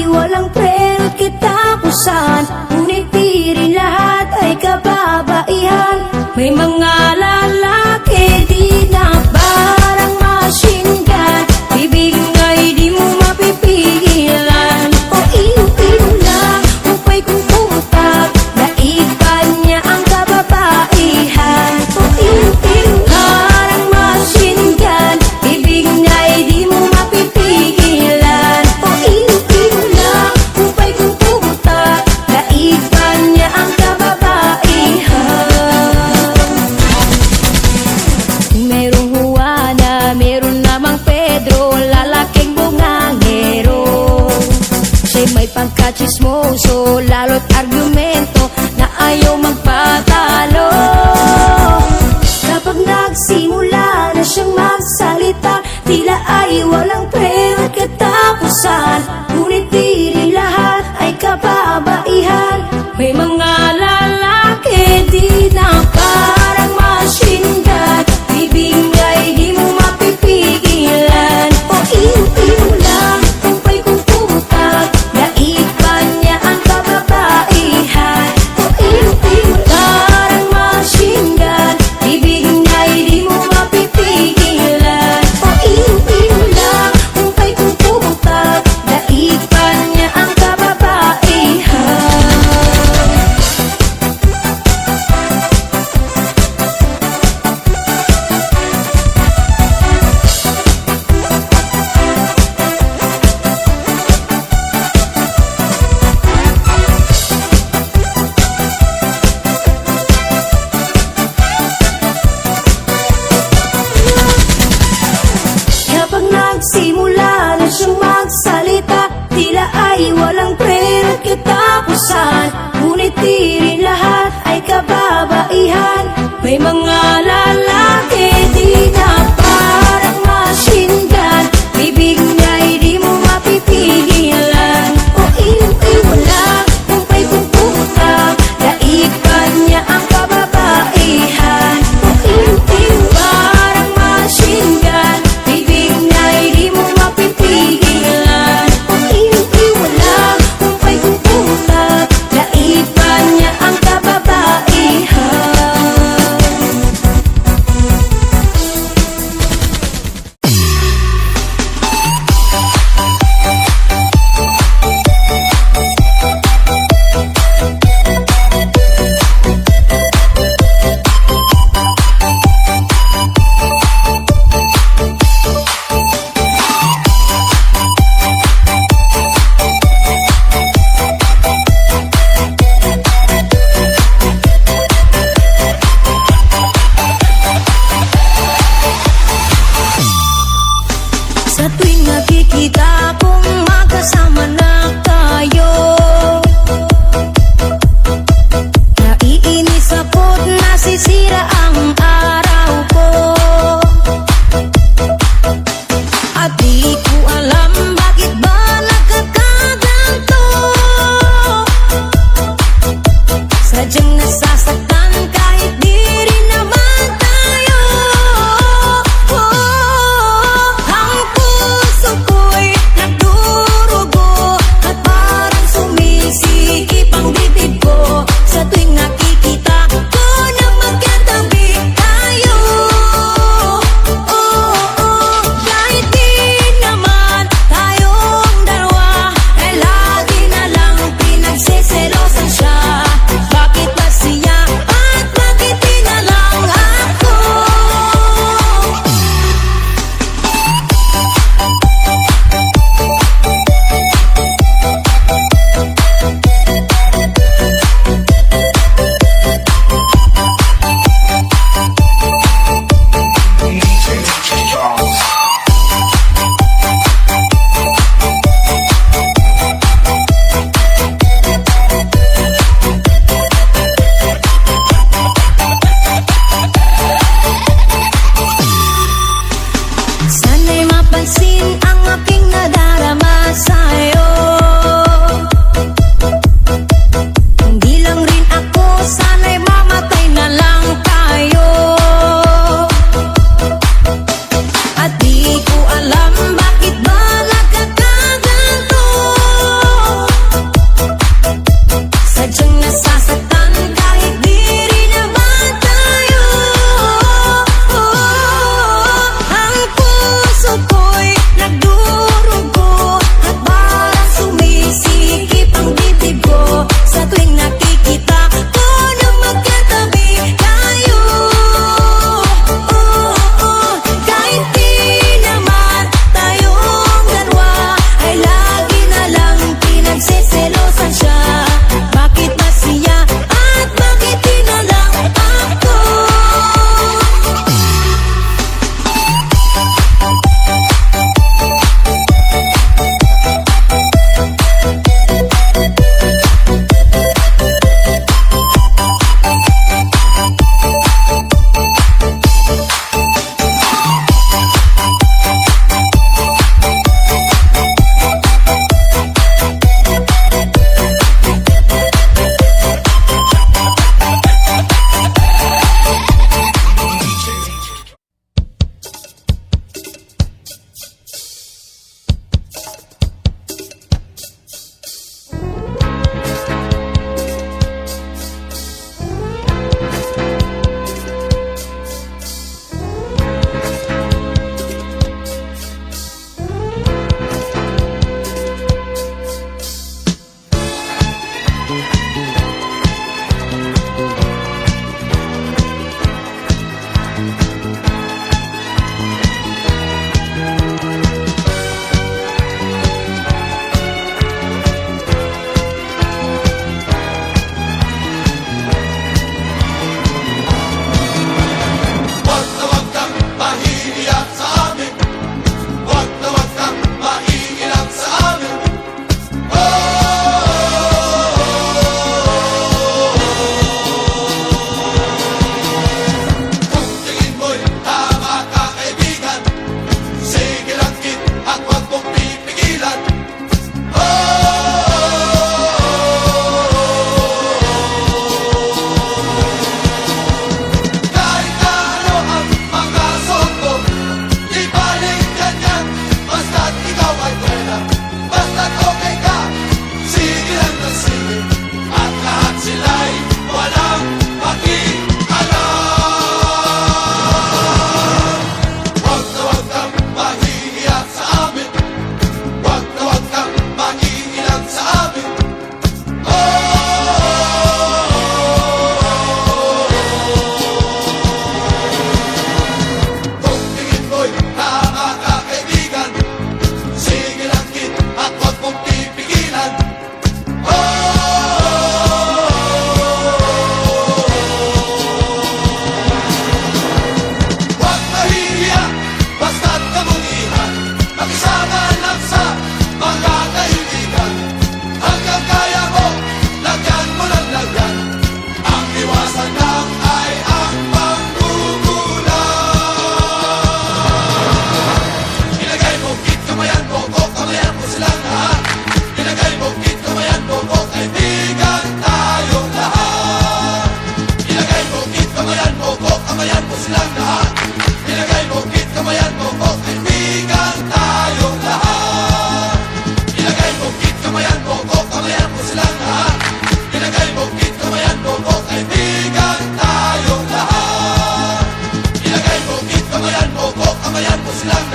walang preno't katapusan, ngunit di rin lahat ay kababaihan. May mga lalaki di na parang machine gun, bibig nga'y di mo mapipigilan. O ilo-ilo lang, upay kung putak, daig pa niya ang kababaihan. O ilo-ilo parang machine gun, bibig nga'y di mo mapipigilan. O ilo-ilo lang, upay kung putak, daig pa niya ang kababaihan. Merong Juana, meron namang Pedro, lalaking bungangero. Siya'y may pagkachismoso, lalo't argumento na ayaw magpatalo. Kapag nagsimula na siyang magsalita, tila ay walang preno't katapusan, ngunit di rin lahat ay kababaihan. May mga lalaki di na parang machine gun, bibig nga'y di mo mapipigilan. O ilo-ilo lang, upay kung putak, daig pa niya ang kababaihan. O ilo-ilo parang machine gun, bibig nga'y di mo mapipigilan. O ilo-ilo lang, upay kung putak, daig pa niya ang kababaihan. Kapag nagsimula na siyang magsalita, tila ay walang preno't katapusan, ngunit di rin lahat ay kababaihan. May mga lalaki di na parang machine gun, bibig nga'y di mo mapipigilan. O ilo-ilo lang, upay kung putak, daig pa niya ang kababaihan. O ilo-ilo parang machine gun, bibig nga'y di mo mapipigilan. O ilo-ilo lang, upay kung putak, daig pa niya ang kababaihan. yan. Hanggang kaya mo, lagyan mo ng lagyan. Ang iwasan lang ay ang panggugulang. Ilagay mo git kamayan mo, o kamayan mo silang lahat. Ilagay mo git kamayan mo, o kaibigan tayong lahat. Ilagay mo git kamayan mo, o kamayan mo silang lahat. Ilagay mo git kamayan mo, o kaibigan tayong lahat. Ilagay mo git kamayan mo, o kamayan mo silang lahat. Ilagay mo git kamayan mo, o kaibigan tayong lahat. Ilagay mo git kamayan mo, o kamayan mo silang